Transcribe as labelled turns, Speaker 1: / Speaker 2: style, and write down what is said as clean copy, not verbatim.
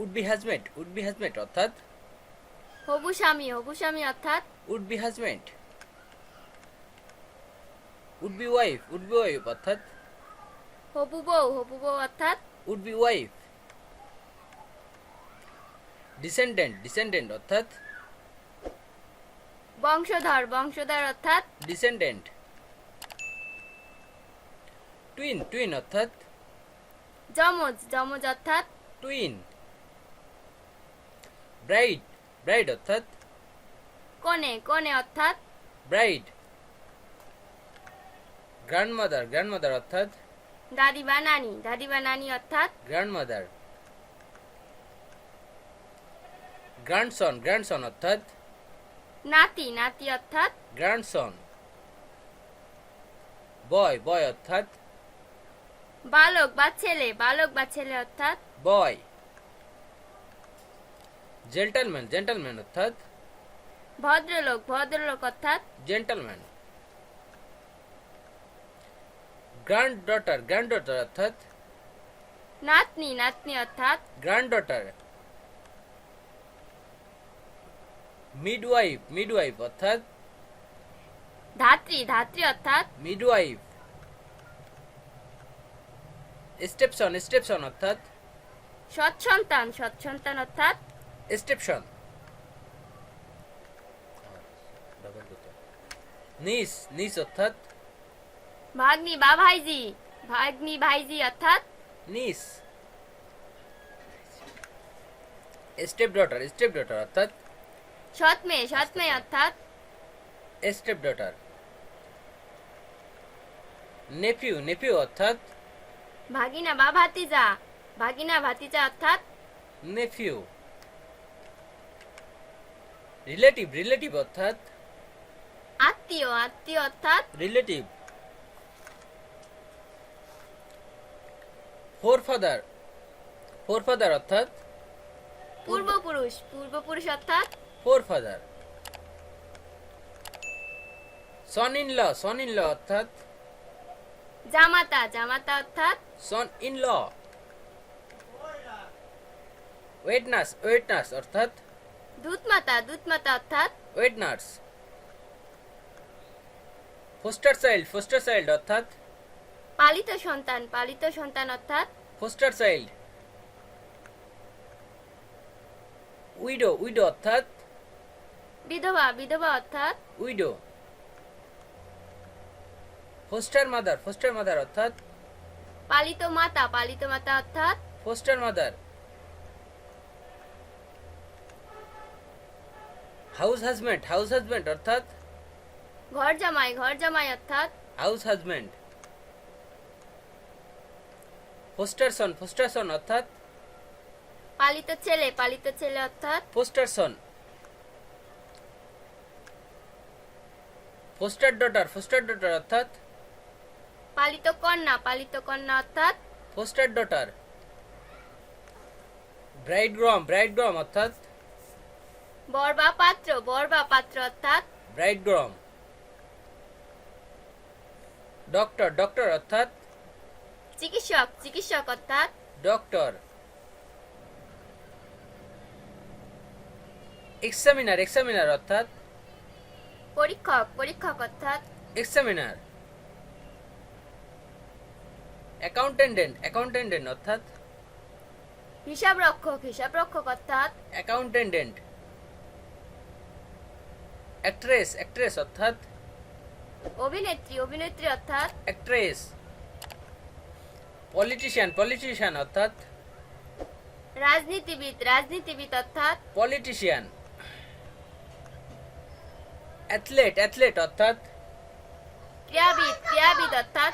Speaker 1: Would be husband, would be husband অর্থাৎ
Speaker 2: হবু স্বামী অর্থাৎ
Speaker 1: would be husband. Would be wife, would be wife অর্থাৎ
Speaker 2: হবু বউ অর্থাৎ
Speaker 1: would be wife. Descendant, descendant অর্থাৎ
Speaker 2: বংশধর অর্থাৎ
Speaker 1: ডিসেন্ডেন্ট। টুইন, টুইন অর্থাৎ
Speaker 2: যমজ অর্থাৎ
Speaker 1: টুইন। ব্রাইড, ব্রাইড অর্থাৎ
Speaker 2: কনে অর্থাৎ
Speaker 1: ব্রাইড। গ্র্যান্ডমাদার, গ্র্যান্ডমাদার অর্থাৎ
Speaker 2: দাদি বা নানি অর্থাৎ
Speaker 1: গ্র্যান্ডমাদার। গ্র্যান্ডসন, গ্র্যান্ডসন অর্থাৎ
Speaker 2: নাতি অর্থাৎ
Speaker 1: গ্র্যান্ডসন। বয়, বয় অর্থাৎ
Speaker 2: বালক বা ছেলে অর্থাৎ
Speaker 1: বয়। জেন্টলম্যান, জেন্টলম্যান অর্থাৎ
Speaker 2: ভদ্রলোক অর্থাৎ
Speaker 1: জেন্টলম্যান। গ্র্যান্ডডটার, গ্র্যান্ডডটার অর্থাৎ
Speaker 2: নাতনি অর্থাৎ
Speaker 1: গ্র্যান্ডডটার। মিডওয়াইফ, মিডওয়াইফ অর্থাৎ
Speaker 2: ধাত্রী অর্থাৎ
Speaker 1: মিডওয়াইফ। স্টেপসন, স্টেপসন অর্থাৎ
Speaker 2: সৎসন্তান অর্থাৎ
Speaker 1: স্টেপসন। নিস, নিস অর্থাৎ
Speaker 2: ভাগ্নি ভাইজি অর্থাৎ
Speaker 1: নিস। স্টেপ ডটার, স্টেপ ডটার অর্থাৎ
Speaker 2: সৎ মেয়ে অর্থাৎ
Speaker 1: স্টেপ ডটার। নেফিউ, নেফিউ অর্থাৎ
Speaker 2: ভাগিনা ভাতিজা অর্থাৎ
Speaker 1: নেফিউ। রিলেটিভ, রিলেটিভ অর্থাৎ
Speaker 2: আত্মীয় অর্থাৎ
Speaker 1: রিলেটিভ। ফোরফাদার, ফোরফাদার অর্থাৎ
Speaker 2: পূর্বপুরুষ অর্থাৎ
Speaker 1: ফোরফাদার। সন ইন ল, সন ইন ল অর্থাৎ
Speaker 2: জামাতা অর্থাৎ
Speaker 1: son in law. Wet nurse, wet nurse অর্থাৎ
Speaker 2: দুধমাতা অর্থাৎ
Speaker 1: wet nurse. Foster child, foster child অর্থাৎ
Speaker 2: পালিত সন্তান অর্থাৎ
Speaker 1: ফোস্টার চাইল্ড। উইডো, উইডো অর্থাৎ
Speaker 2: বিধবা অর্থাৎ
Speaker 1: widow. Foster mother, foster mother অর্থাৎ
Speaker 2: পালিত মাতা অর্থাৎ
Speaker 1: foster mother. House husband, house husband অর্থাৎ
Speaker 2: ঘর জামাই অর্থাৎ
Speaker 1: হাউস হাজবেন্ড। ফোস্টার সন, ফোস্টার সন অর্থাৎ
Speaker 2: পালিত ছেলে অর্থাৎ
Speaker 1: ফোস্টার সন। ফোস্টার ডটার, ফোস্টার ডটার অর্থাৎ
Speaker 2: পালিত কন্যা অর্থাৎ
Speaker 1: ফোস্টার ডটার। ব্রাইডগ্রম, ব্রাইডগ্রম অর্থাৎ
Speaker 2: বর বা পাত্র অর্থাৎ
Speaker 1: ব্রাইডগ্রম। ডক্টর, ডক্টর অর্থাৎ
Speaker 2: চিকিৎসক অর্থাৎ
Speaker 1: ডক্টর। এক্সামিনার, এক্সামিনার অর্থাৎ
Speaker 2: পরীক্ষক অর্থাৎ
Speaker 1: এক্সামিনার। অ্যাকাউন্টেন্ডেন্ট, অ্যাকাউন্টেন্ডেন্ট অর্থাৎ
Speaker 2: হিসাবরক্ষক অর্থাৎ
Speaker 1: অ্যাকাউন্টেন্ডেন্ট। অ্যাক্ট্রেস, অ্যাক্ট্রেস অর্থাৎ
Speaker 2: অভিনেত্রী অর্থাৎ
Speaker 1: অ্যাক্ট্রেস। পলিটিশিয়ান, পলিটিশিয়ান অর্থাৎ
Speaker 2: রাজনীতিবিদ অর্থাৎ
Speaker 1: পলিটিশিয়ান। অ্যাথলেট, অ্যাথলেট অর্থাৎ
Speaker 2: ক্রীড়াবিদ অর্থাৎ